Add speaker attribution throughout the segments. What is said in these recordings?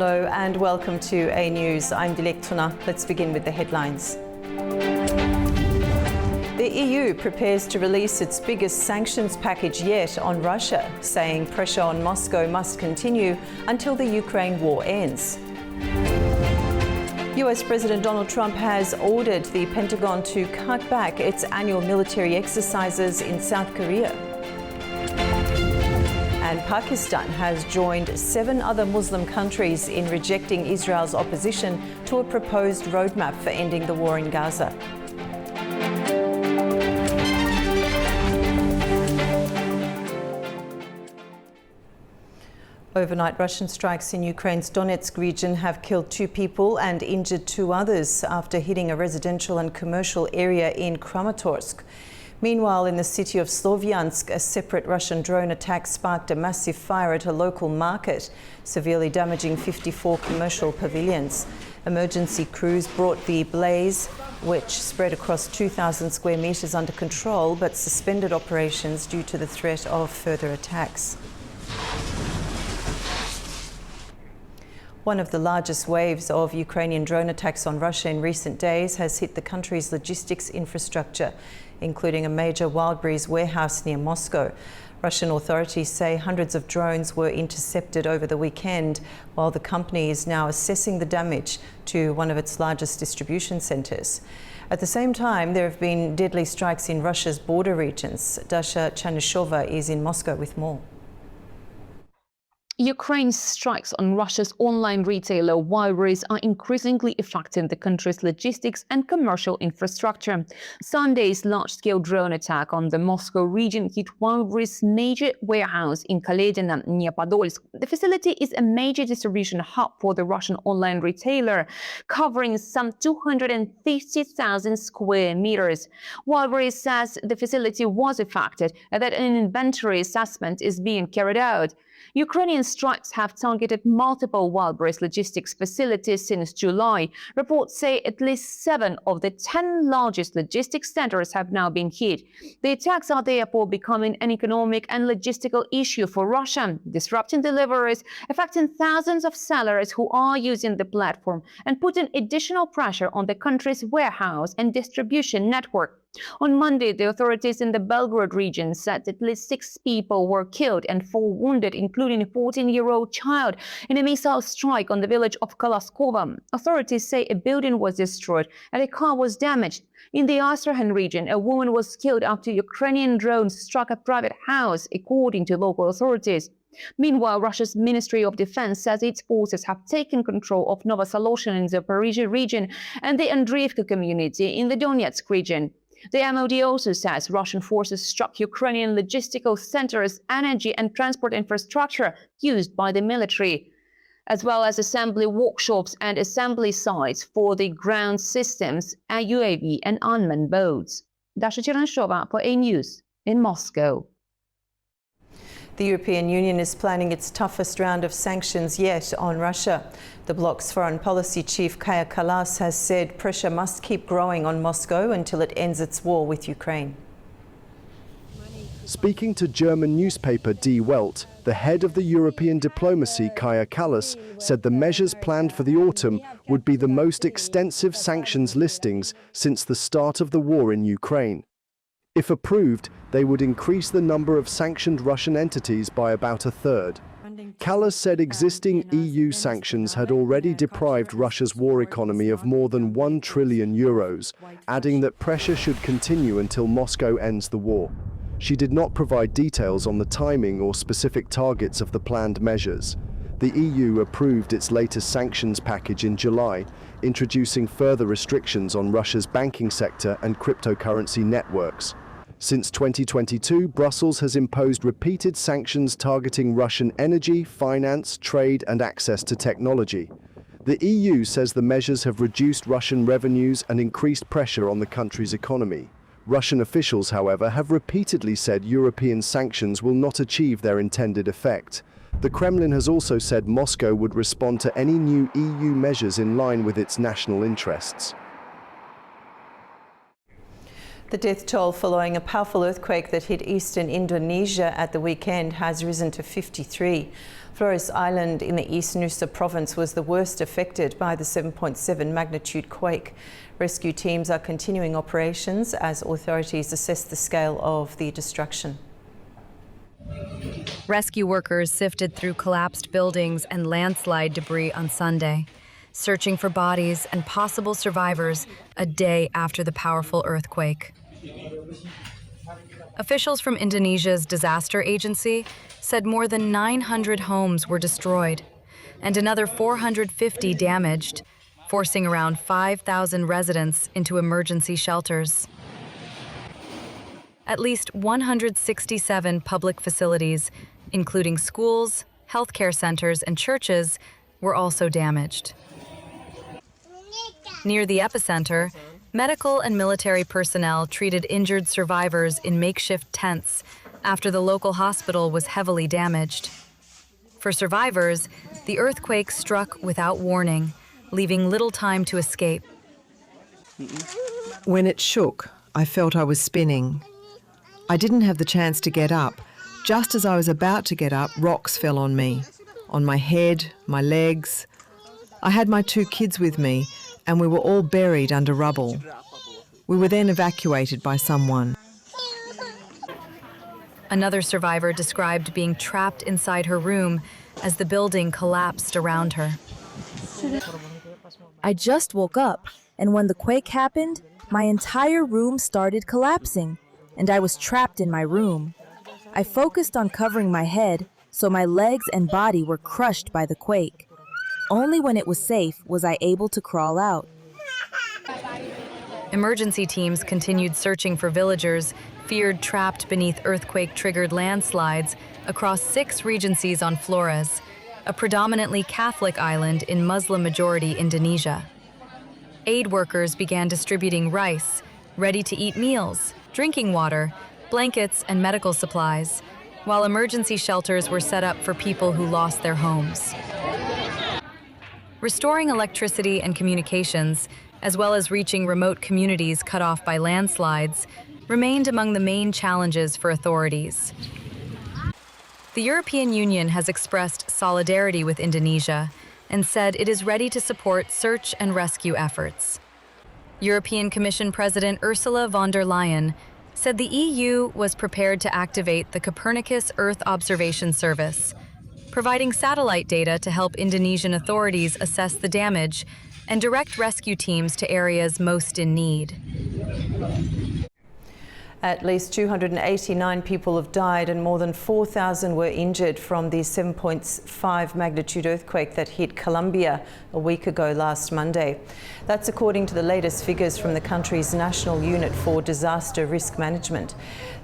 Speaker 1: Hello and welcome to A News. I'm Dilek Tuna. Let's begin with the headlines. The EU prepares to release its biggest sanctions package yet on Russia, saying pressure on Moscow must continue until the Ukraine war ends. U.S. President Donald Trump has ordered the Pentagon to cut back its annual military exercises in South Korea. And Pakistan has joined 7 other Muslim countries in rejecting Israel's opposition to a proposed roadmap for ending the war in Gaza. Overnight Russian strikes in Ukraine's Donetsk region have killed 2 people and injured 2 others after hitting a residential and commercial area in Kramatorsk. Meanwhile, in the city of Slovyansk, a separate Russian drone attack sparked a massive fire at a local market, severely damaging 54 commercial pavilions. Emergency crews brought the blaze, which spread across 2,000 square metres, under control, but suspended operations due to the threat of further attacks. One of the largest waves of Ukrainian drone attacks on Russia in recent days has hit the country's logistics infrastructure, including a major Wildberries warehouse near Moscow. Russian authorities say hundreds of drones were intercepted over the weekend, while the company is now assessing the damage to one of its largest distribution centres. At the same time, there have been deadly strikes in Russia's border regions. Dasha Chanishova is in Moscow with more.
Speaker 2: Ukraine's strikes on Russia's online retailer Wildberries are increasingly affecting the country's logistics and commercial infrastructure. Sunday's large-scale drone attack on the Moscow region hit Wildberries' major warehouse in Kaledino, near Podolsk. The facility is a major distribution hub for the Russian online retailer, covering some 250,000 square meters. Wildberries says the facility was affected and that an inventory assessment is being carried out. Ukrainian strikes have targeted multiple Wildberries logistics facilities since July. Reports say at least 7 of the 10 largest logistics centers have now been hit. The attacks are therefore becoming an economic and logistical issue for Russia, disrupting deliveries, affecting thousands of sellers who are using the platform, and putting additional pressure on the country's warehouse and distribution network. On Monday, the authorities in the Belgorod region said at least 6 people were killed and 4 wounded, including a 14-year-old child, in a missile strike on the village of Kalaskova. Authorities say a building was destroyed and a car was damaged. In the Astrakhan region, a woman was killed after Ukrainian drones struck a private house, according to local authorities. Meanwhile, Russia's Ministry of Defense says its forces have taken control of Novosoloshyn in the Zaporizhzhia region and the Andreevka community in the Donetsk region. The MOD also says Russian forces struck Ukrainian logistical centers, energy and transport infrastructure used by the military, as well as assembly workshops and assembly sites for the ground systems, UAV and unmanned boats. Dasha Chanishova for A News in Moscow.
Speaker 1: The European Union is planning its toughest round of sanctions yet on Russia. The bloc's foreign policy chief Kaja Kallas has said pressure must keep growing on Moscow until it ends its war with Ukraine.
Speaker 3: Speaking to German newspaper Die Welt, the head of the European diplomacy, Kaja Kallas, said the measures planned for the autumn would be the most extensive sanctions listings since the start of the war in Ukraine. If approved, they would increase the number of sanctioned Russian entities by about a third. Kallas said existing EU sanctions had already deprived Russia's war economy of more than €1 trillion, adding that pressure should continue until Moscow ends the war. She did not provide details on the timing or specific targets of the planned measures. The EU approved its latest sanctions package in July, introducing further restrictions on Russia's banking sector and cryptocurrency networks. Since 2022, Brussels has imposed repeated sanctions targeting Russian energy, finance, trade and access to technology. The EU says the measures have reduced Russian revenues and increased pressure on the country's economy. Russian officials, however, have repeatedly said European sanctions will not achieve their intended effect. The Kremlin has also said Moscow would respond to any new EU measures in line with its national interests.
Speaker 1: The death toll following a powerful earthquake that hit eastern Indonesia at the weekend has risen to 53. Flores Island in the East Nusa province was the worst affected by the 7.7 magnitude quake. Rescue teams are continuing operations as authorities assess the scale of the destruction.
Speaker 4: Rescue workers sifted through collapsed buildings and landslide debris on Sunday, searching for bodies and possible survivors a day after the powerful earthquake. Officials from Indonesia's disaster agency said more than 900 homes were destroyed and another 450 damaged, forcing around 5,000 residents into emergency shelters. At least 167 public facilities, including schools, healthcare centers, and churches, were also damaged. Near the epicenter, medical and military personnel treated injured survivors in makeshift tents after the local hospital was heavily damaged. For survivors, the earthquake struck without warning, leaving little time to escape.
Speaker 5: When it shook, I felt I was spinning. I didn't have the chance to get up. Just as I was about to get up, rocks fell on me, on my head, my legs. I had my 2 kids with me, and we were all buried under rubble. We were then evacuated by someone.
Speaker 4: Another survivor described being trapped inside her room as the building collapsed around her.
Speaker 6: I just woke up, and when the quake happened, my entire room started collapsing, and I was trapped in my room. I focused on covering my head, so my legs and body were crushed by the quake. Only when it was safe was I able to crawl out.
Speaker 4: Emergency teams continued searching for villagers feared trapped beneath earthquake-triggered landslides across 6 regencies on Flores, a predominantly Catholic island in Muslim-majority Indonesia. Aid workers began distributing rice, ready-to-eat meals, drinking water, blankets, and medical supplies, while emergency shelters were set up for people who lost their homes. Restoring electricity and communications, as well as reaching remote communities cut off by landslides, remained among the main challenges for authorities. The European Union has expressed solidarity with Indonesia and said it is ready to support search and rescue efforts. European Commission President Ursula von der Leyen said the EU was prepared to activate the Copernicus Earth Observation Service, providing satellite data to help Indonesian authorities assess the damage and direct rescue teams to areas most in need.
Speaker 1: At least 289 people have died and more than 4,000 were injured from the 7.5 magnitude earthquake that hit Colombia a week ago last Monday. That's according to the latest figures from the country's National Unit for Disaster Risk Management.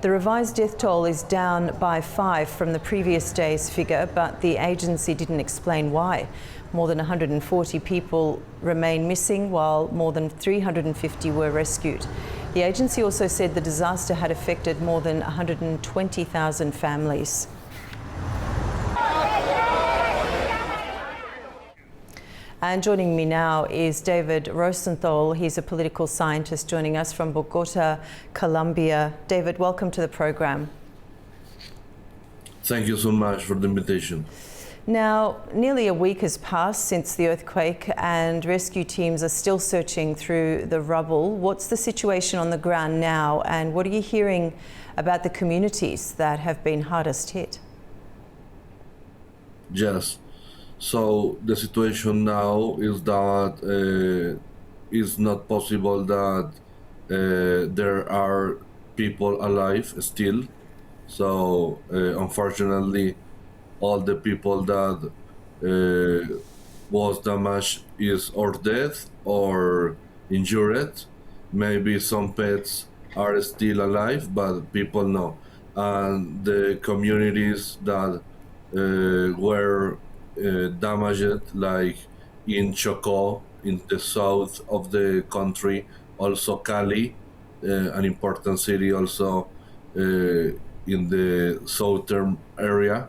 Speaker 1: The revised death toll is down by 5 from the previous day's figure, but the agency didn't explain why. More than 140 people remain missing, while more than 350 were rescued. The agency also said the disaster had affected more than 120,000 families. And joining me now is David Rosenthal. He's a political scientist joining us from Bogota, Colombia. David, welcome to the program.
Speaker 7: Thank you so much for the invitation.
Speaker 1: Now, nearly a week has passed since the earthquake and rescue teams are still searching through the rubble. What's the situation on the ground now, and what are you hearing about the communities that have been hardest hit?
Speaker 7: Yes. So the situation now is that it's not possible that there are people alive still. So unfortunately, all the people that was damaged is or dead or injured. Maybe some pets are still alive, but people no. And the communities that were damaged, like in Chocó, in the south of the country, also Cali, an important city also in the southern area,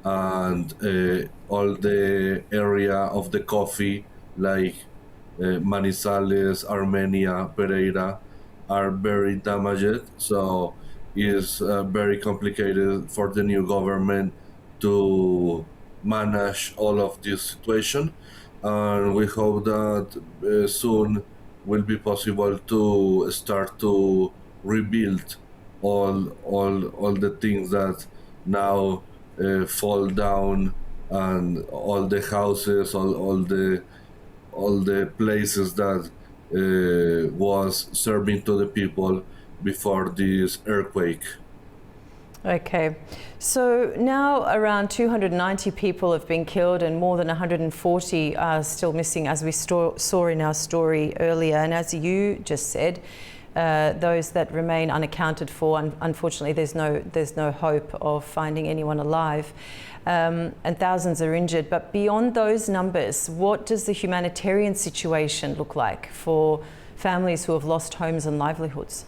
Speaker 7: and all the area of the coffee, like Manizales, Armenia, Pereira, are very damaged. So it's very complicated for the new government to manage all of this situation. And we hope that soon will be possible to start to rebuild all the things that now fall down, and all the houses, all the places that was serving to the people before this earthquake.
Speaker 1: Okay, so now around 290 people have been killed and more than 140 are still missing, as we saw in our story earlier. And as you just said, those that remain unaccounted for, unfortunately, there's no hope of finding anyone alive, and thousands are injured. But beyond those numbers, what does the humanitarian situation look like for families who have lost homes and livelihoods?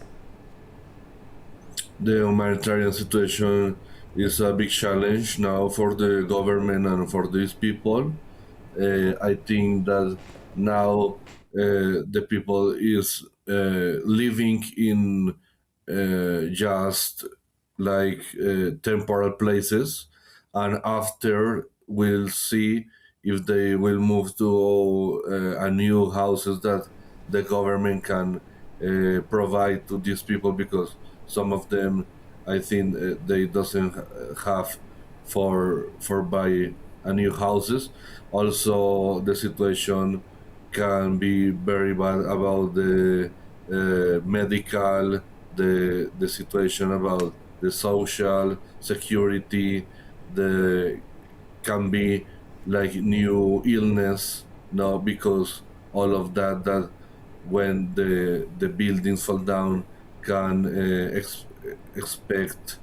Speaker 7: The humanitarian situation is a big challenge now for the government and for these people. I think that now the people is living in just like temporal places, and after we'll see if they will move to a new houses that the government can provide to these people, because some of them, I think, they doesn't have for buy a new houses. Also, the situation can be very bad about the medical, the situation about the social security. The can be like new illness now, because all of that when the buildings fall down can expect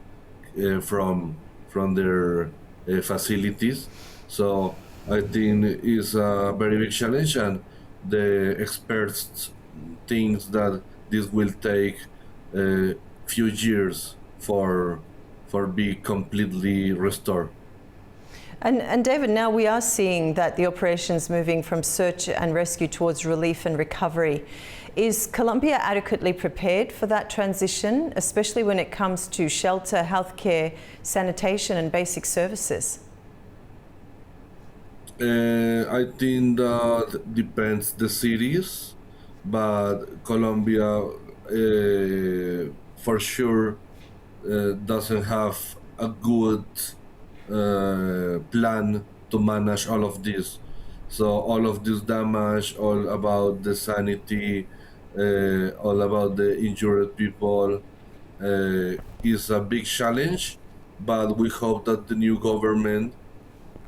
Speaker 7: from their facilities. So I think it's a very big challenge, and the experts think that this will take a few years for be completely restored.
Speaker 1: And David, now we are seeing that the operation's moving from search and rescue towards relief and recovery. Is Colombia adequately prepared for that transition, especially when it comes to shelter, healthcare, sanitation and basic services?
Speaker 7: I think that depends the cities, but Colombia for sure doesn't have a good plan to manage all of this. So all of this damage, all about the sanity, all about the injured people, is a big challenge. But we hope that the new government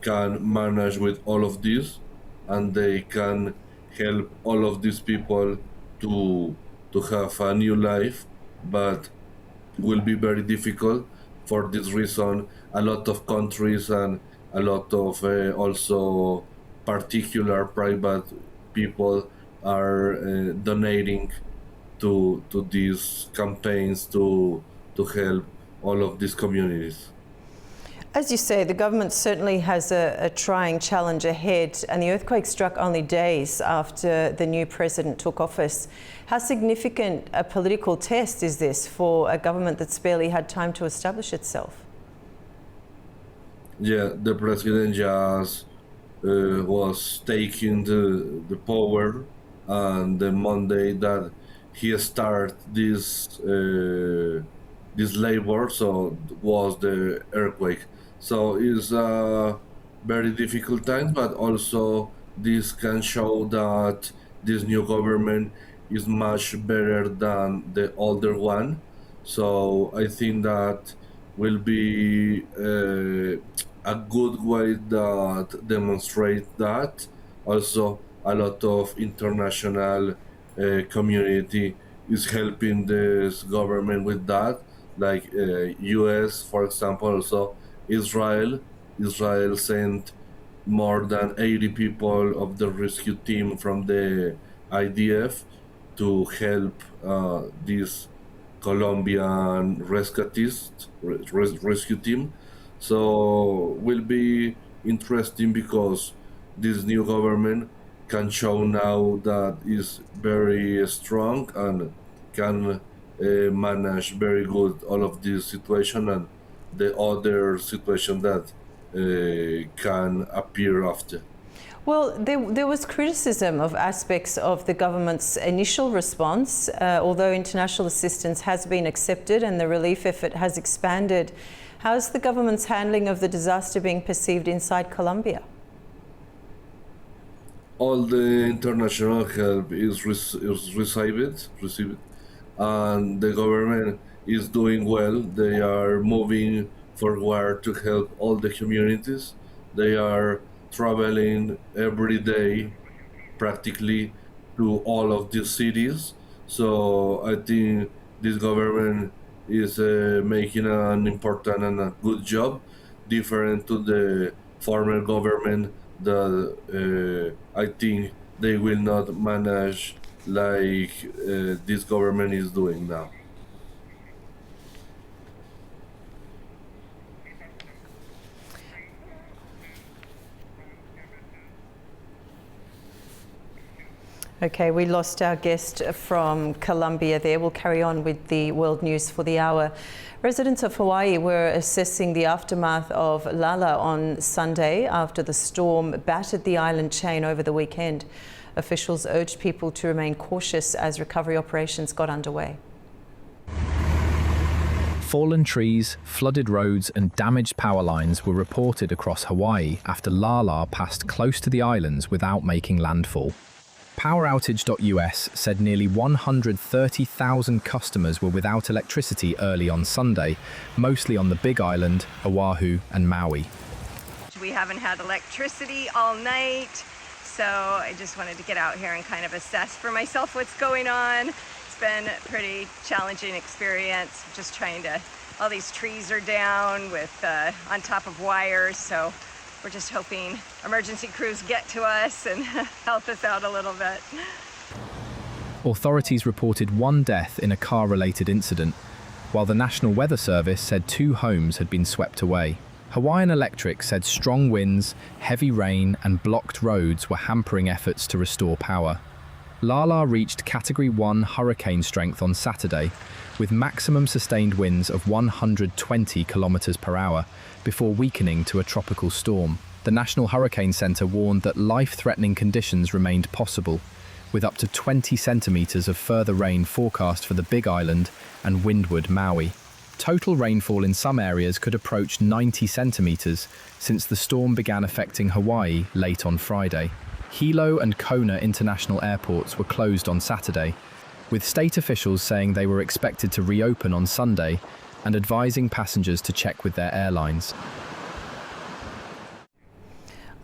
Speaker 7: can manage with all of this, and they can help all of these people to have a new life. But will be very difficult. For this reason, a lot of countries and a lot of also particular private people are donating to these campaigns to help all of these communities.
Speaker 1: As you say, the government certainly has a trying challenge ahead, and the earthquake struck only days after the new president took office. How significant a political test is this for a government that's barely had time to establish itself?
Speaker 7: Yeah, the president just was taking the power, and the Monday that he started this labor, so was the earthquake. So it's a very difficult time, but also this can show that this new government is much better than the older one. So I think that will be a good way that demonstrate that. Also, a lot of international community is helping this government with that, like U.S., for example, also Israel. Israel sent more than 80 people of the rescue team from the IDF to help this Colombian rescue team. So will be interesting, because this new government can show now that is very strong and can manage very good all of this situation and the other situation that can appear after.
Speaker 1: Well, there was criticism of aspects of the government's initial response, although international assistance has been accepted and the relief effort has expanded. How's the government's handling of the disaster being perceived inside Colombia?
Speaker 7: All the international help is received, and the government is doing well. They are moving forward to help all the communities. They are traveling every day practically to all of these cities. So I think this government is making an important and a good job, different to the former government that I think they will not manage like this government is doing now.
Speaker 1: Okay, we lost our guest from Colombia there. We'll carry on with the world news for the hour. Residents of Hawaii were assessing the aftermath of Lala on Sunday after the storm battered the island chain over the weekend. Officials urged people to remain cautious as recovery operations got underway.
Speaker 8: Fallen trees, flooded roads and damaged power lines were reported across Hawaii after Lala passed close to the islands without making landfall. PowerOutage.us said nearly 130,000 customers were without electricity early on Sunday, mostly on the Big Island, Oahu and Maui.
Speaker 9: We haven't had electricity all night, so I just wanted to get out here and kind of assess for myself what's going on. It's been a pretty challenging experience, just trying to, all these trees are down with on top of wires, so we're just hoping emergency crews get to us and help us out a little bit.
Speaker 8: Authorities reported one death in a car-related incident, while the National Weather Service said 2 homes had been swept away. Hawaiian Electric said strong winds, heavy rain and blocked roads were hampering efforts to restore power. Lala reached Category 1 hurricane strength on Saturday, with maximum sustained winds of 120 kilometers per hour, before weakening to a tropical storm. The National Hurricane Center warned that life-threatening conditions remained possible, with up to 20 centimeters of further rain forecast for the Big Island and windward Maui. Total rainfall in some areas could approach 90 centimeters since the storm began affecting Hawaii late on Friday. Hilo and Kona international airports were closed on Saturday, with state officials saying they were expected to reopen on Sunday and advising passengers to check with their airlines.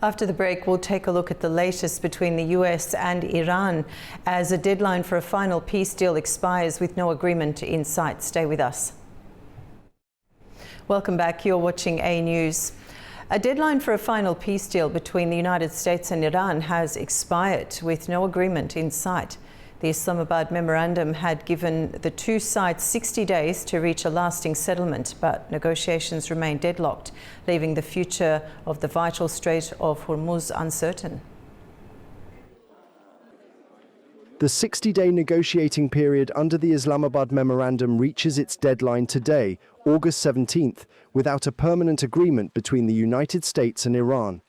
Speaker 1: After the break, we'll take a look at the latest between the US and Iran as a deadline for a final peace deal expires with no agreement in sight. Stay with us. Welcome back. You're watching A News. A deadline for a final peace deal between the United States and Iran has expired with no agreement in sight. The Islamabad memorandum had given the two sides 60 days to reach a lasting settlement, but negotiations remain deadlocked, leaving the future of the vital Strait of Hormuz uncertain.
Speaker 3: The 60-day negotiating period under the Islamabad memorandum reaches its deadline today, August 17th, without a permanent agreement between the United States and Iran.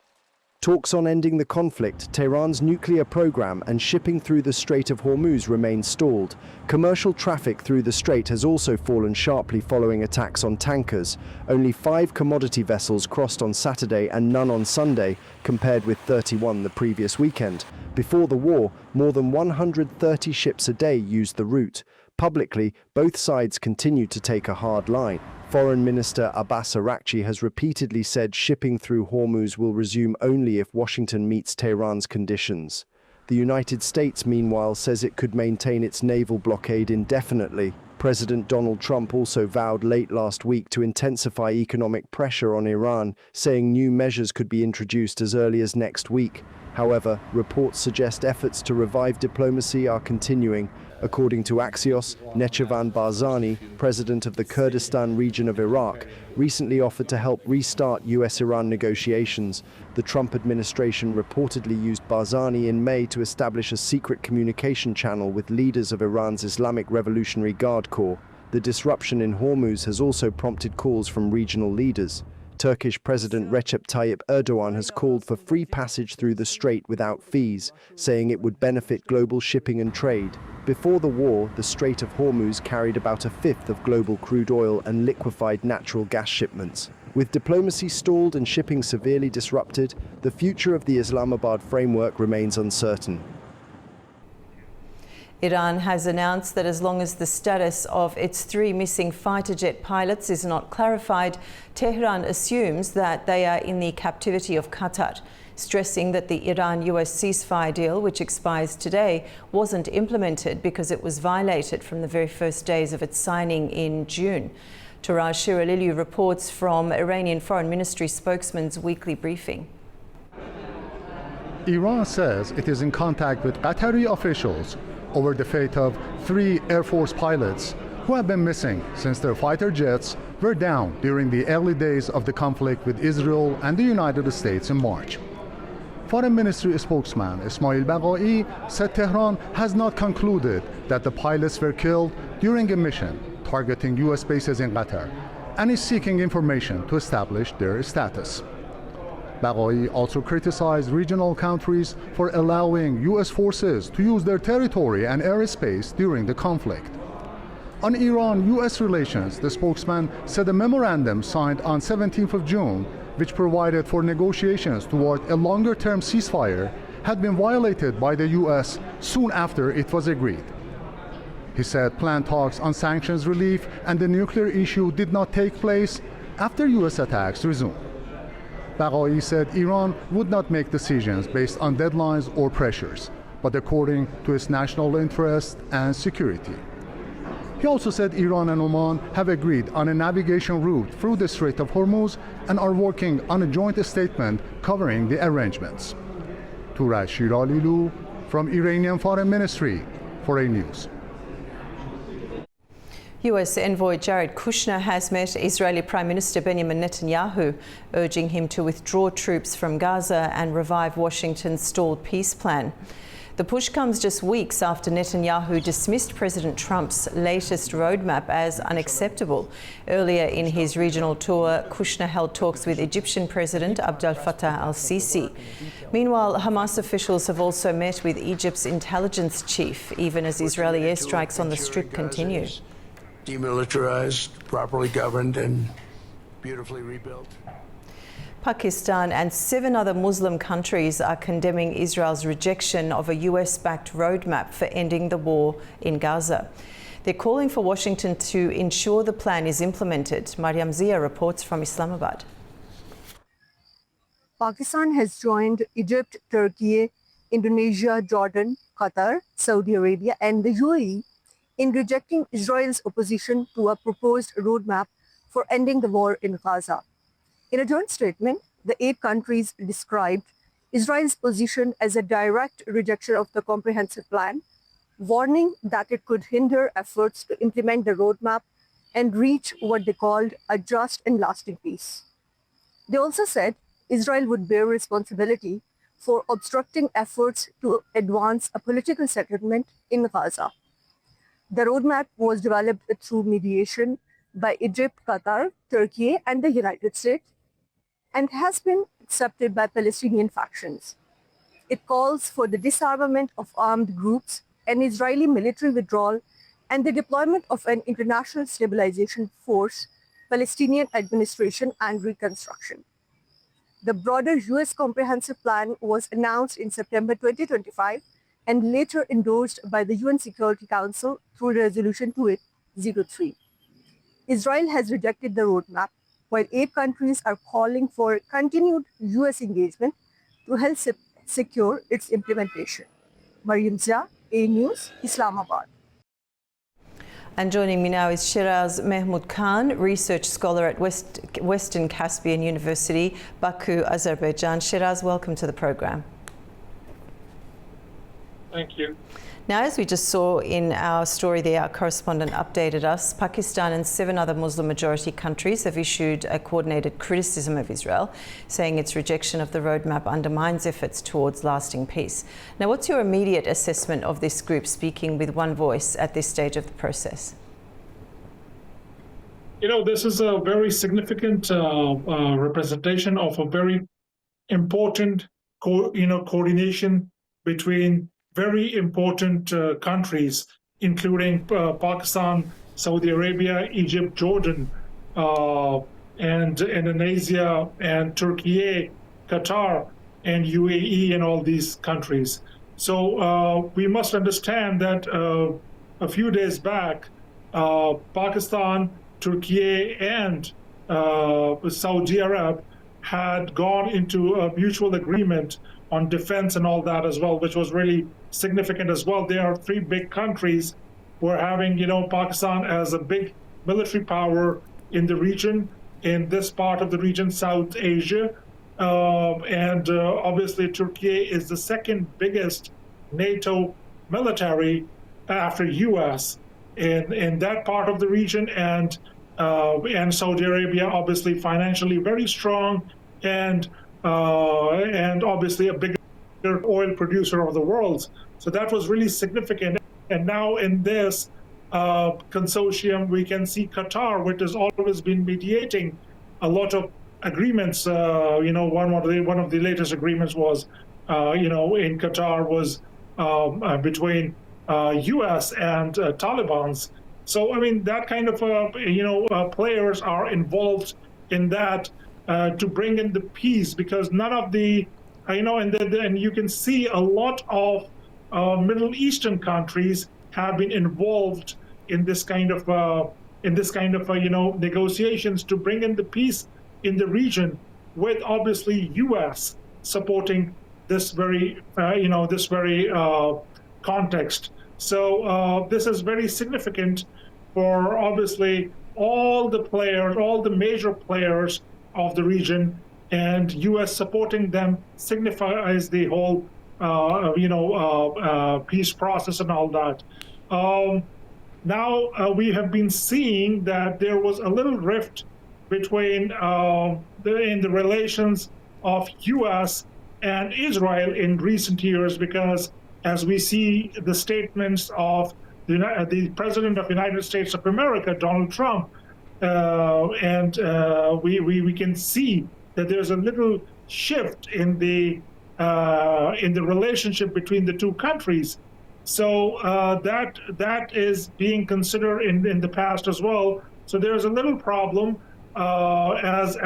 Speaker 3: Talks on ending the conflict, Tehran's nuclear program and shipping through the Strait of Hormuz remain stalled. Commercial traffic through the strait has also fallen sharply following attacks on tankers. Only 5 commodity vessels crossed on Saturday and none on Sunday, compared with 31 the previous weekend. Before the war, more than 130 ships a day used the route. Publicly, both sides continue to take a hard line. Foreign Minister Abbas Araghchi has repeatedly said shipping through Hormuz will resume only if Washington meets Tehran's conditions. The United States, meanwhile, says it could maintain its naval blockade indefinitely. President Donald Trump also vowed late last week to intensify economic pressure on Iran, saying new measures could be introduced as early as next week. However, reports suggest efforts to revive diplomacy are continuing. According to Axios, Nechavan Barzani, president of the Kurdistan region of Iraq, recently offered to help restart US-Iran negotiations. The Trump administration reportedly used Barzani in May to establish a secret communication channel with leaders of Iran's Islamic Revolutionary Guard Corps. The disruption in Hormuz has also prompted calls from regional leaders. Turkish President Recep Tayyip Erdogan has called for free passage through the strait without fees, saying it would benefit global shipping and trade. Before the war, the Strait of Hormuz carried about a fifth of global crude oil and liquefied natural gas shipments. With diplomacy stalled and shipping severely disrupted, the future of the Islamabad framework remains uncertain.
Speaker 1: Iran has announced that as long as the status of its 3 missing fighter jet pilots is not clarified, Tehran assumes that they are in the captivity of Qatar, stressing that the Iran-US ceasefire deal, which expires today, wasn't implemented because it was violated from the very first days of its signing in June. Taraj Shiraliliu reports from Iranian Foreign Ministry spokesman's weekly briefing.
Speaker 10: Iran says it is in contact with Qatari officials over the fate of 3 Air Force pilots who have been missing since their fighter jets were down during the early days of the conflict with Israel and the United States in March. Foreign Ministry spokesman Ismail Baghai said Tehran has not concluded that the pilots were killed during a mission targeting US bases in Qatar and is seeking information to establish their status. Baghai also criticized regional countries for allowing US forces to use their territory and airspace during the conflict. On Iran-US relations, the spokesman said a memorandum signed on 17th of June, which provided for negotiations toward a longer-term ceasefire, had been violated by the US soon after it was agreed. He said planned talks on sanctions relief and the nuclear issue did not take place after US attacks resumed. Baghai said Iran would not make decisions based on deadlines or pressures, but according to its national interest and security. He also said Iran and Oman have agreed on a navigation route through the Strait of Hormuz and are working on a joint statement covering the arrangements. Turaj Shiraliliu from Iranian Foreign Ministry for A News.
Speaker 1: US envoy Jared Kushner has met Israeli Prime Minister Benjamin Netanyahu, urging him to withdraw troops from Gaza and revive Washington's stalled peace plan. The push comes just weeks after Netanyahu dismissed President Trump's latest roadmap as unacceptable. Earlier in his regional tour, Kushner held talks with Egyptian President Abdel Fattah al-Sisi. Meanwhile, Hamas officials have also met with Egypt's intelligence chief, even as Israeli airstrikes on the Strip continue.
Speaker 11: Demilitarized, properly governed, and beautifully rebuilt.
Speaker 1: Pakistan and 7 other Muslim countries are condemning Israel's rejection of a US-backed roadmap for ending the war in Gaza. They're calling for Washington to ensure the plan is implemented. Mariam Zia reports from Islamabad.
Speaker 12: Pakistan has joined Egypt, Turkey, Indonesia, Jordan, Qatar, Saudi Arabia, and the UAE in rejecting Israel's opposition to a proposed roadmap for ending the war in Gaza. In a joint statement, the 8 countries described Israel's position as a direct rejection of the comprehensive plan, warning that it could hinder efforts to implement the roadmap and reach what they called a just and lasting peace. They also said Israel would bear responsibility for obstructing efforts to advance a political settlement in Gaza. The roadmap was developed through mediation by Egypt, Qatar, Turkey, and the United States, and has been accepted by Palestinian factions. It calls for the disarmament of armed groups, an Israeli military withdrawal, and the deployment of an international stabilization force, Palestinian administration, and reconstruction. The broader US comprehensive plan was announced in September 2025 and later endorsed by the UN Security Council through Resolution 2803. Israel has rejected the roadmap, while 8 countries are calling for continued US engagement to help secure its implementation. Mariam Zia, A News, Islamabad.
Speaker 1: And joining me now is Shiraz Mehmood Khan, research scholar at Western Caspian University, Baku, Azerbaijan. Shiraz, welcome to the program.
Speaker 13: Thank you.
Speaker 1: Now, as we just saw in our story there, our correspondent updated us, Pakistan and 7 other Muslim-majority countries have issued a coordinated criticism of Israel, saying its rejection of the roadmap undermines efforts towards lasting peace. Now, what's your immediate assessment of this group speaking with one voice at this stage of the process?
Speaker 13: You know, this is a very significant representation of a very important, coordination between very important countries, including Pakistan, Saudi Arabia, Egypt, Jordan, and Indonesia, and Turkey, Qatar, and UAE, and all these countries. So we must understand that a few days back, Pakistan, Turkey, and Saudi Arabia had gone into a mutual agreement on defense and all that as well, which was really significant as well. There are 3 big countries. We're having, Pakistan as a big military power in the region, in this part of the region, South Asia. And obviously Turkey is the second biggest NATO military after U.S. in that part of the region, and Saudi Arabia, obviously financially very strong, and obviously a bigger oil producer of the world. So that was really significant. And now in this consortium, we can see Qatar, which has always been mediating a lot of agreements. One of the latest agreements was, in Qatar was between U.S. and Taliban's. So, I mean, that kind of, players are involved in that to bring in the peace, because none of the, and you can see a lot of Middle Eastern countries have been involved in this kind of, negotiations to bring in the peace in the region, with obviously U.S. supporting this very, context. So this is very significant for obviously all the players, all the major players of the region, and U.S. supporting them signifies the whole, peace process and all that. Now we have been seeing that there was a little rift between in the relations of U.S. and Israel in recent years, because as we see the statements of the President of the United States of America, Donald Trump, and we can see that there's a little shift in the relationship between the 2 countries. So that is being considered in the past as well. So there's a little problem as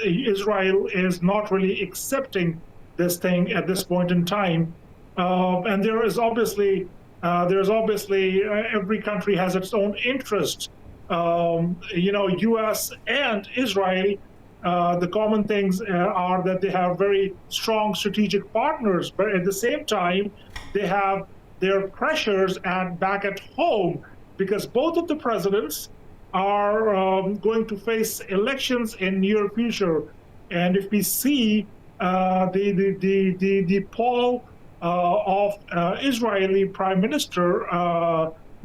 Speaker 13: Israel is not really accepting this thing at this point in time, and there's obviously every country has its own interest. U.S. and Israel, the common things are that they have very strong strategic partners, but at the same time, they have their pressures back at home, because both of the presidents are going to face elections in near future. And if we see the poll of Israeli Prime Minister,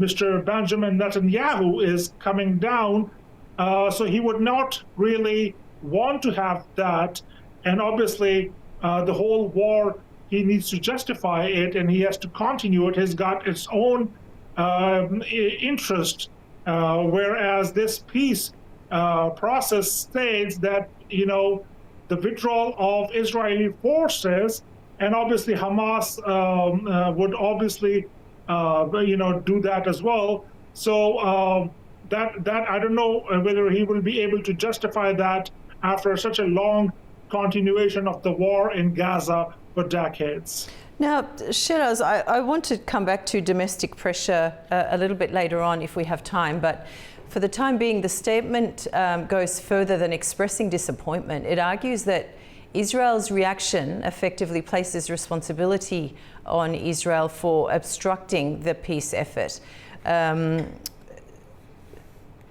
Speaker 13: Mr. Benjamin Netanyahu, is coming down, so he would not really want to have that. And obviously, the whole war, he needs to justify it, and he has to continue it. He's got its own interest, whereas this peace process states that, the withdrawal of Israeli forces, and obviously Hamas would obviously, do that as well. So that I don't know whether he will be able to justify that after such a long continuation of the war in Gaza for decades.
Speaker 1: Now, Shiraz, I want to come back to domestic pressure a little bit later on if we have time, but for the time being, the statement goes further than expressing disappointment. It argues that Israel's reaction effectively places responsibility on Israel for obstructing the peace effort.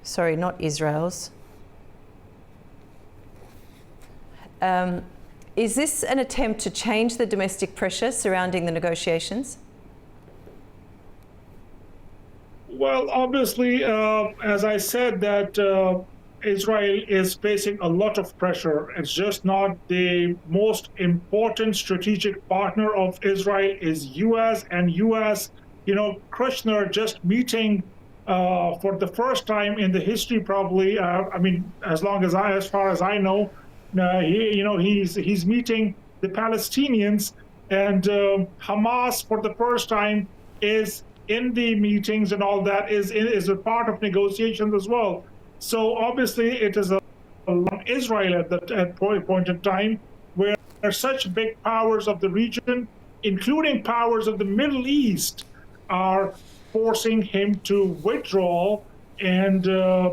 Speaker 1: Sorry, not Israel's. Is this an attempt to change the domestic pressure surrounding the negotiations?
Speaker 13: Well, obviously, as I said, that Israel is facing a lot of pressure. It's just not the most important strategic partner of Israel is U.S. and U.S. Kushner just meeting for the first time in the history, probably. I mean, as far as I know, he's meeting the Palestinians, and Hamas for the first time is in the meetings, and all that is a part of negotiations as well. So obviously it is Israel at that point in time where such big powers of the region, including powers of the Middle East, are forcing him to withdraw. And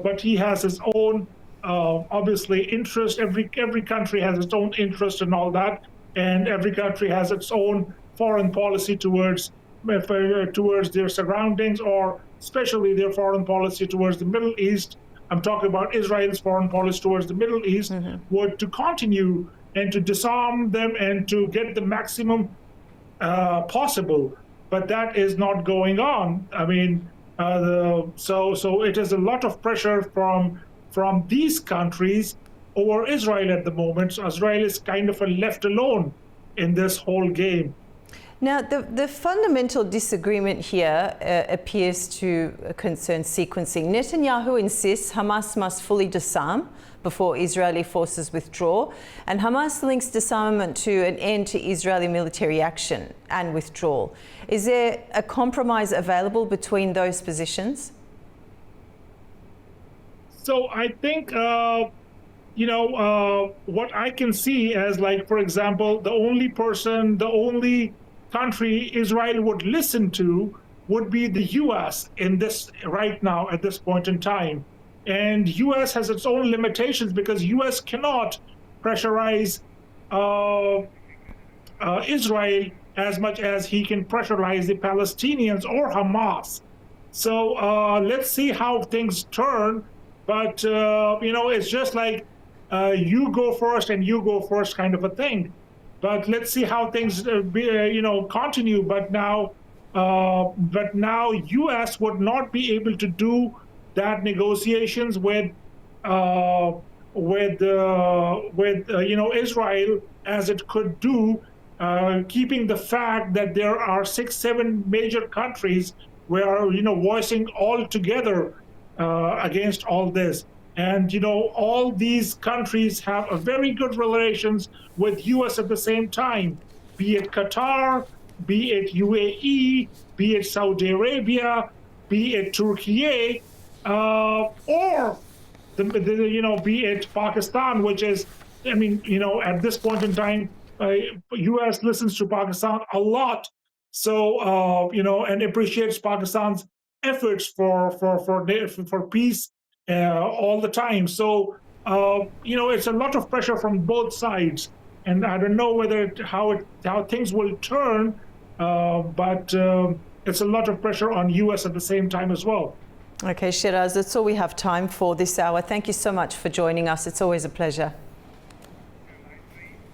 Speaker 13: but he has his own obviously interest. Every country has its own interest in all that, and every country has its own foreign policy towards their surroundings, or especially their foreign policy towards the Middle East. I'm talking about Israel's foreign policy towards the Middle East, were to continue and to disarm them and to get the maximum possible. But that is not going on. I mean, so it is a lot of pressure from these countries over Israel at the moment. So Israel is kind of left alone in this whole game.
Speaker 1: Now, the fundamental disagreement here appears to concern sequencing. Netanyahu insists Hamas must fully disarm before Israeli forces withdraw, and Hamas links disarmament to an end to Israeli military action and withdrawal. Is there a compromise available between those positions?
Speaker 13: So I think, what I can see as, like, for example, the only country Israel would listen to would be the U.S. in this right now at this point in time. And U.S. has its own limitations because U.S. cannot pressurize Israel as much as he can pressurize the Palestinians or Hamas. So let's see how things turn. But, it's just like you go first and you go first kind of a thing. But let's see how things continue. But now U.S. would not be able to do that negotiations with Israel as it could do, keeping the fact that there are 6-7 major countries where voicing all together against all this. And all these countries have a very good relations with U.S. at the same time, be it Qatar, be it UAE, be it Saudi Arabia, be it Turkey, or be it Pakistan, which is, at this point in time, U.S. listens to Pakistan a lot. So and appreciates Pakistan's efforts for peace all the time. So it's a lot of pressure from both sides, and I don't know how things will turn, but it's a lot of pressure on U.S. at the same time as well.
Speaker 1: Okay, Shiraz, that's all we have time for this hour. Thank you so much for joining us. It's always a pleasure.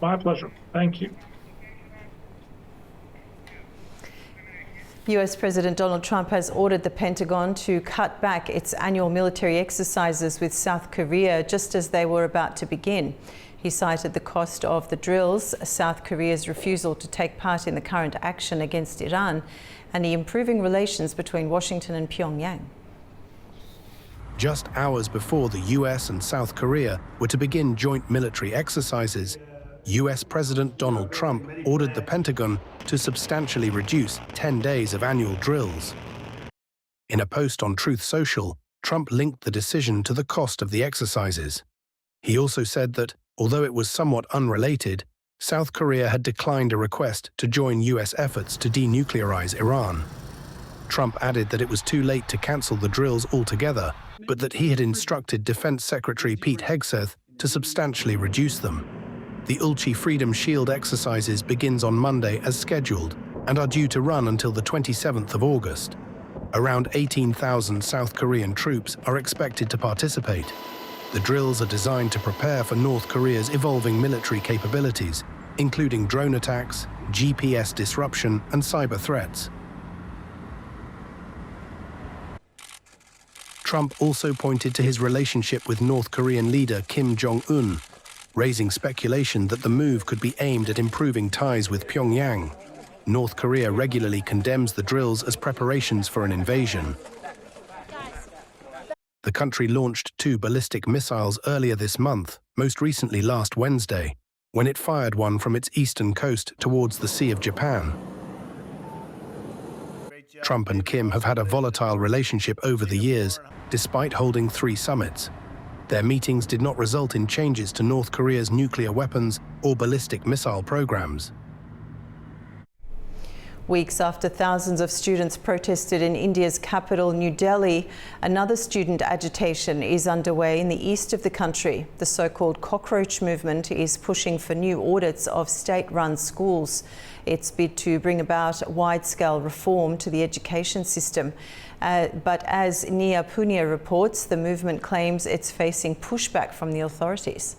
Speaker 13: My pleasure. Thank you.
Speaker 1: US President Donald Trump has ordered the Pentagon to cut back its annual military exercises with South Korea just as they were about to begin. He cited the cost of the drills, South Korea's refusal to take part in the current action against Iran, and the improving relations between Washington and Pyongyang.
Speaker 14: Just hours before the US and South Korea were to begin joint military exercises, US President Donald Trump ordered the Pentagon to substantially reduce 10 days of annual drills. In a post on Truth Social, Trump linked the decision to the cost of the exercises. He also said that, although it was somewhat unrelated, South Korea had declined a request to join US efforts to denuclearize Iran. Trump added that it was too late to cancel the drills altogether, but that he had instructed Defense Secretary Pete Hegseth to substantially reduce them. The Ulchi Freedom Shield exercises begins on Monday as scheduled and are due to run until the 27th of August. Around 18,000 South Korean troops are expected to participate. The drills are designed to prepare for North Korea's evolving military capabilities, including drone attacks, GPS disruption, and cyber threats. Trump also pointed to his relationship with North Korean leader Kim Jong-un, raising speculation that the move could be aimed at improving ties with Pyongyang. North Korea regularly condemns the drills as preparations for an invasion. The country launched 2 ballistic missiles earlier this month, most recently last Wednesday, when it fired one from its eastern coast towards the Sea of Japan. Trump and Kim have had a volatile relationship over the years, despite holding 3 summits. Their meetings did not result in changes to North Korea's nuclear weapons or ballistic missile programs.
Speaker 1: Weeks after thousands of students protested in India's capital, New Delhi, another student agitation is underway in the east of the country. The so-called cockroach movement is pushing for new audits of state-run schools. Its bid to bring about wide-scale reform to the education system. But as Nia Punia reports, the movement claims it's facing pushback from the authorities.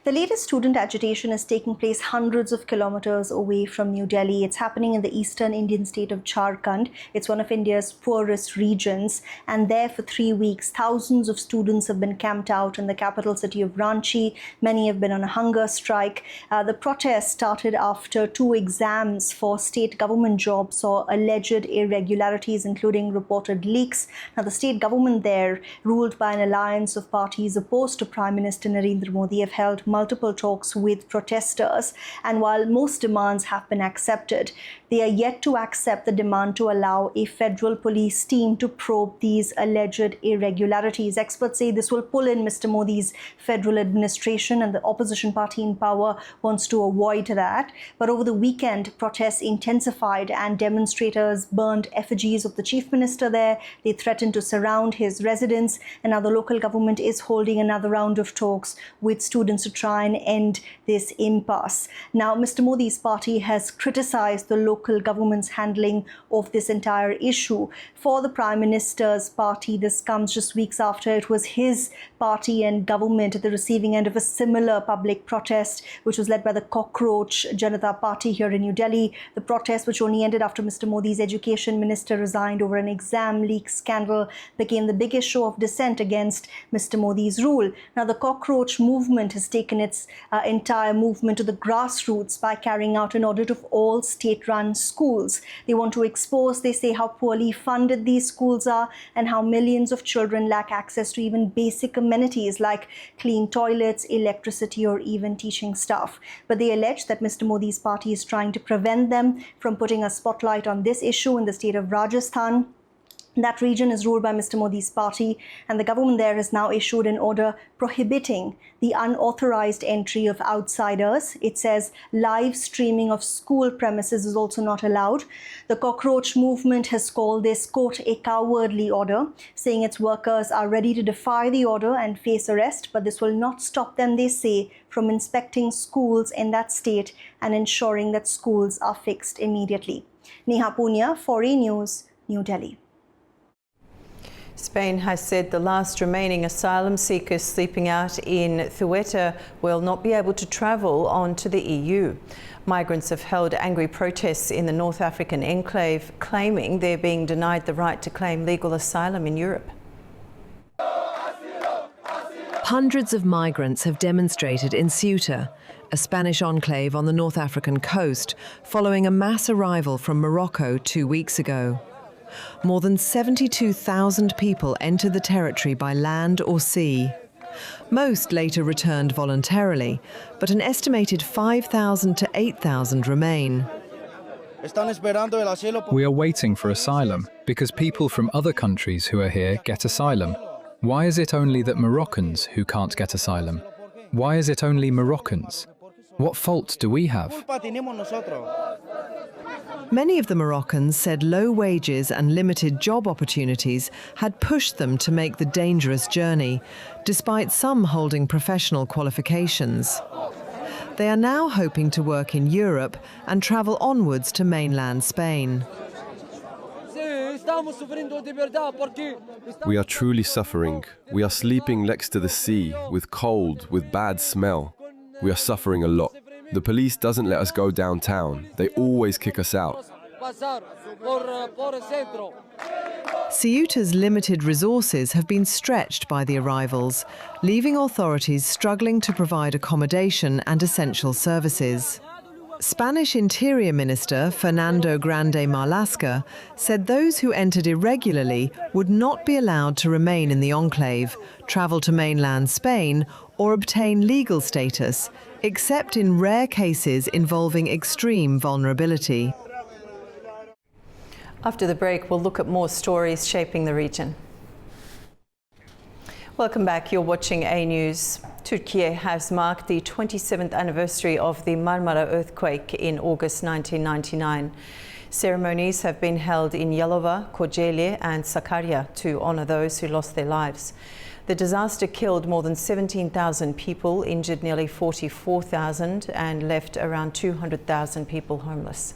Speaker 15: The latest student agitation is taking place hundreds of kilometers away from New Delhi. It's happening in the eastern Indian state of Jharkhand. It's one of India's poorest regions. And there for 3 weeks, thousands of students have been camped out in the capital city of Ranchi. Many have been on a hunger strike. The protest started after 2 exams for state government jobs saw alleged irregularities, including reported leaks. Now, the state government there, ruled by an alliance of parties opposed to Prime Minister Narendra Modi, have held multiple talks with protesters, and while most demands have been accepted, they are yet to accept the demand to allow a federal police team to probe these alleged irregularities. Experts say this will pull in Mr. Modi's federal administration, and the opposition party in power wants to avoid that. But over the weekend, protests intensified and demonstrators burned effigies of the chief minister there. They threatened to surround his residence, and now the local government is holding another round of talks with students to try and end this impasse. Now, Mr. Modi's party has criticized the local government's handling of this entire issue. For the Prime Minister's party, this comes just weeks after it was his party and government at the receiving end of a similar public protest, which was led by the Cockroach Janata Party here in New Delhi. The protest, which only ended after Mr. Modi's education minister resigned over an exam leak scandal, became the biggest show of dissent against Mr. Modi's rule. Now, the Cockroach movement has taken its entire movement to the grassroots by carrying out an audit of all state-run schools. They want to expose, they say, how poorly funded these schools are and how millions of children lack access to even basic amenities like clean toilets, electricity, or even teaching staff. But they allege that Mr. Modi's party is trying to prevent them from putting a spotlight on this issue in the state of Rajasthan. That region is ruled by Mr. Modi's party, and the government there has now issued an order prohibiting the unauthorized entry of outsiders. It says live streaming of school premises is also not allowed. The Cockroach movement has called this, quote, a cowardly order, saying its workers are ready to defy the order and face arrest, but this will not stop them, they say, from inspecting schools in that state and ensuring that schools are fixed immediately. Neha Punia, 4E News, New Delhi.
Speaker 1: Spain has said the last remaining asylum seekers sleeping out in Ceuta will not be able to travel on to the EU. Migrants have held angry protests in the North African enclave, claiming they're being denied the right to claim legal asylum in Europe.
Speaker 5: Hundreds of migrants have demonstrated in Ceuta, a Spanish enclave on the North African coast, following a mass arrival from Morocco 2 weeks ago. More than 72,000 people entered the territory by land or sea. Most later returned voluntarily, but an estimated 5,000 to 8,000 remain.
Speaker 8: We are waiting for asylum because people from other countries who are here get asylum. Why is it only that Moroccans who can't get asylum? Why is it only Moroccans? What fault do we have?
Speaker 5: Many of the Moroccans said low wages and limited job opportunities had pushed them to make the dangerous journey, despite some holding professional qualifications. They are now hoping to work in Europe and travel onwards to mainland Spain.
Speaker 16: We are truly suffering. We are sleeping next to the sea, with cold, with bad smell. We are suffering a lot. The police doesn't let us go downtown. They always kick us out.
Speaker 5: Ceuta's limited resources have been stretched by the arrivals, leaving authorities struggling to provide accommodation and essential services. Spanish Interior Minister Fernando Grande Marlaska said those who entered irregularly would not be allowed to remain in the enclave, travel to mainland Spain, or obtain legal status, except in rare cases involving extreme vulnerability.
Speaker 1: After the break, we'll look at more stories shaping the region. Welcome back. You're watching A News. Turkey has marked the 27th anniversary of the Marmara earthquake in August 1999. Ceremonies have been held in Yalova, Kocaeli and Sakarya to honour those who lost their lives. The disaster killed more than 17,000 people, injured nearly 44,000 and left around 200,000 people homeless.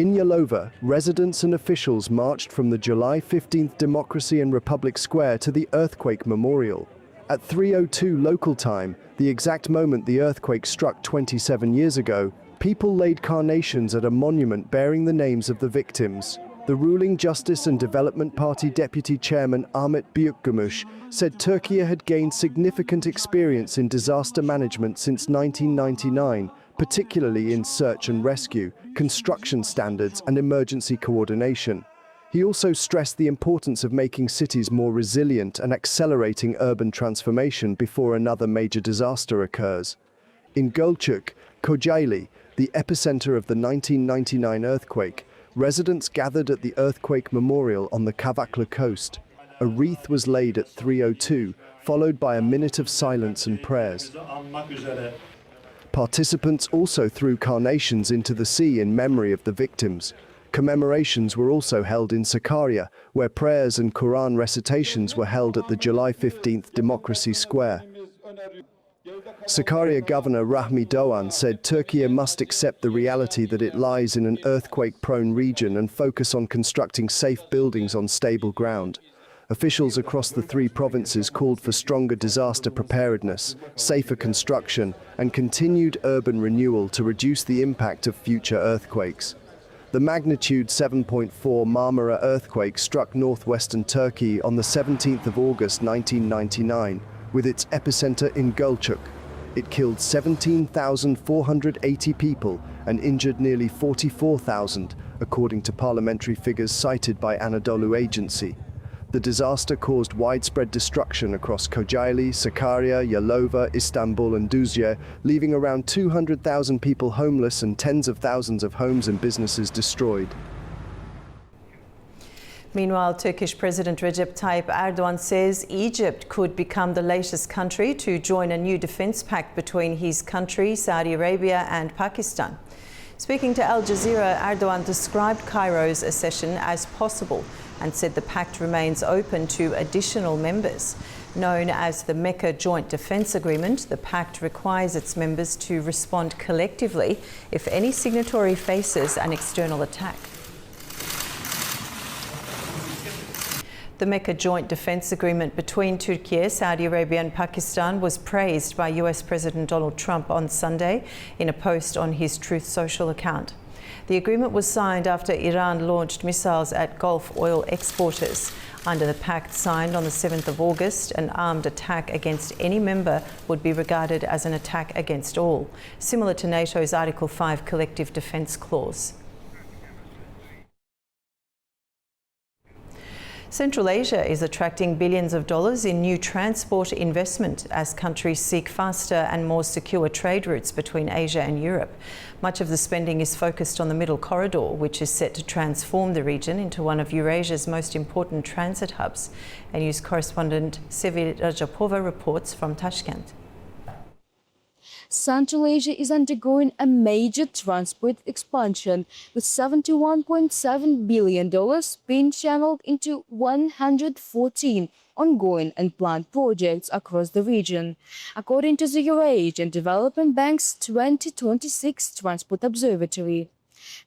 Speaker 3: In Yalova, residents and officials marched from the July 15th Democracy and Republic Square to the earthquake memorial. At 3:02 local time, the exact moment the earthquake struck 27 years ago, people laid carnations at a monument bearing the names of the victims. The ruling Justice and Development Party Deputy Chairman Ahmet Büyükgümüş said Turkey had gained significant experience in disaster management since 1999, particularly in search and rescue, construction standards and emergency coordination. He also stressed the importance of making cities more resilient and accelerating urban transformation before another major disaster occurs. In Gölcük, Kocaeli, the epicenter of the 1999 earthquake, residents gathered at the earthquake memorial on the Kavaklı coast. A wreath was laid at 3:02, followed by a minute of silence and prayers. Participants also threw carnations into the sea in memory of the victims. Commemorations were also held in Sakarya, where prayers and Quran recitations were held at the July 15th Democracy Square. Sakarya Governor Rahmi Doğan said Turkey must accept the reality that it lies in an earthquake-prone region and focus on constructing safe buildings on stable ground. Officials across the three provinces called for stronger disaster preparedness, safer construction, and continued urban renewal to reduce the impact of future earthquakes. The magnitude 7.4 Marmara earthquake struck northwestern Turkey on the 17th of August 1999, with its epicenter in Gölcük. It killed 17,480 people and injured nearly 44,000, according to parliamentary figures cited by Anadolu Agency. The disaster caused widespread destruction across Kocaeli, Sakarya, Yalova, Istanbul and Düzce, leaving around 200,000 people homeless and tens of thousands of homes and businesses destroyed.
Speaker 1: Meanwhile, Turkish President Recep Tayyip Erdogan says Egypt could become the latest country to join a new defence pact between his country, Saudi Arabia and Pakistan. Speaking to Al Jazeera, Erdogan described Cairo's accession as possible and said the pact remains open to additional members. Known as the Mecca Joint Defence Agreement, the pact requires its members to respond collectively if any signatory faces an external attack. The Mecca Joint Defence Agreement between Turkey, Saudi Arabia and Pakistan was praised by U.S. President Donald Trump on Sunday in a post on his Truth Social account. The agreement was signed after Iran launched missiles at Gulf oil exporters. Under the pact signed on the 7th of August, an armed attack against any member would be regarded as an attack against all, similar to NATO's Article 5 collective defence clause. Central Asia is attracting billions of dollars in new transport investment as countries seek faster and more secure trade routes between Asia and Europe. Much of the spending is focused on the Middle Corridor, which is set to transform the region into one of Eurasia's most important transit hubs. A news correspondent Sevil Rajapova reports from Tashkent.
Speaker 17: Central Asia is undergoing a major transport expansion, with $71.7 billion being channeled into 114 ongoing and planned projects across the region, according to the Eurasian Development Bank's 2026 Transport Observatory.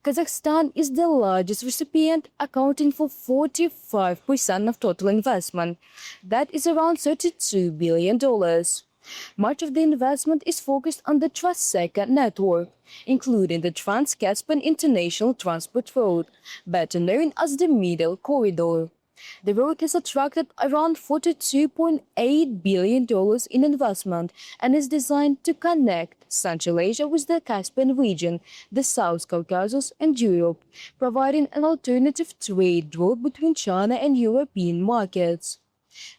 Speaker 17: Kazakhstan is the largest recipient, accounting for 45% of total investment. That is around $32 billion. Much of the investment is focused on the Trans-Second network, including the Trans-Caspian International Transport Road, better known as the Middle Corridor. The road has attracted around $42.8 billion in investment and is designed to connect Central Asia with the Caspian region, the South Caucasus and Europe, providing an alternative trade route between China and European markets.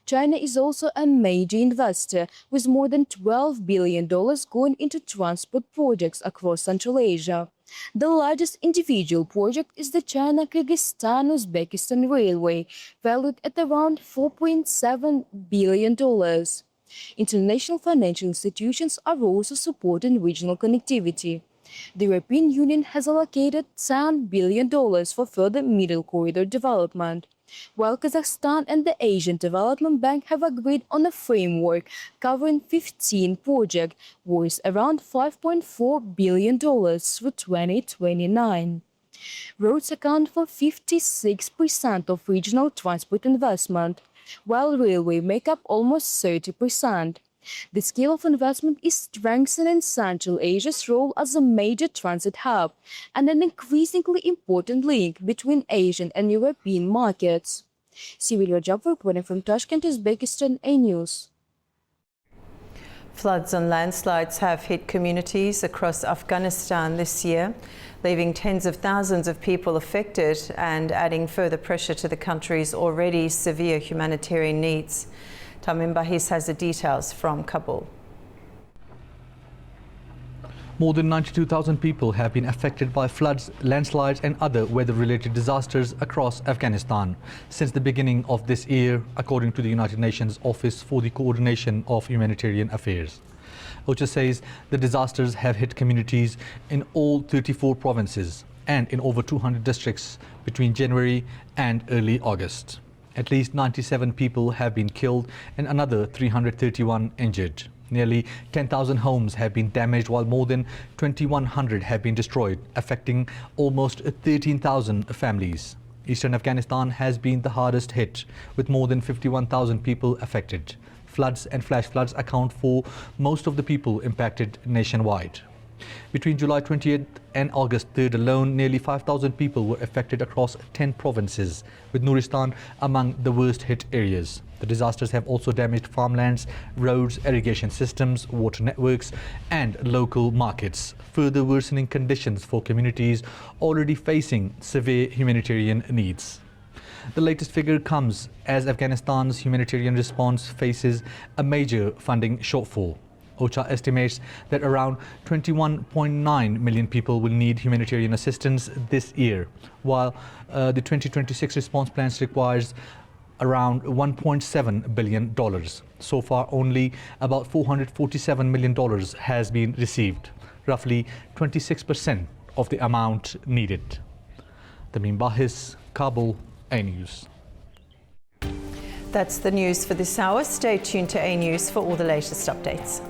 Speaker 17: China is also a major investor, with more than $12 billion going into transport projects across Central Asia. The largest individual project is the China-Kyrgyzstan-Uzbekistan Railway, valued at around $4.7 billion. International financial institutions are also supporting regional connectivity. The European Union has allocated $10 billion for further Middle Corridor development, while Kazakhstan and the Asian Development Bank have agreed on a framework covering 15 projects worth around $5.4 billion through 2029. Roads account for 56% of regional transport investment, while railway make up almost 30%. The scale of investment is strengthening Central Asia's role as a major transit hub and an increasingly important link between Asian and European markets. Sivil Rajab reporting from Tashkent, Uzbekistan, A News.
Speaker 1: Floods and landslides have hit communities across Afghanistan this year, leaving tens of thousands of people affected and adding further pressure to the country's already severe humanitarian needs. Tamim Bahis has the details from Kabul.
Speaker 18: More than 92,000 people have been affected by floods, landslides and other weather-related disasters across Afghanistan since the beginning of this year, according to the United Nations Office for the Coordination of Humanitarian Affairs. OCHA says the disasters have hit communities in all 34 provinces and in over 200 districts between January and early August. At least 97 people have been killed and another 331 injured. Nearly 10,000 homes have been damaged, while more than 2,100 have been destroyed, affecting almost 13,000 families. Eastern Afghanistan has been the hardest hit, with more than 51,000 people affected. Floods and flash floods account for most of the people impacted nationwide. Between July 20th and August 3rd alone, nearly 5,000 people were affected across 10 provinces, with Nuristan among the worst hit areas. The disasters have also damaged farmlands, roads, irrigation systems, water networks and local markets, further worsening conditions for communities already facing severe humanitarian needs. The latest figure comes as Afghanistan's humanitarian response faces a major funding shortfall. OCHA estimates that around 21.9 million people will need humanitarian assistance this year, while the 2026 response plans requires around $1.7 billion. So far, only about $447 million has been received, roughly 26% of the amount needed. Tamim Bahis, Kabul, A News.
Speaker 1: That's the news for this hour. Stay tuned to A News for all the latest updates.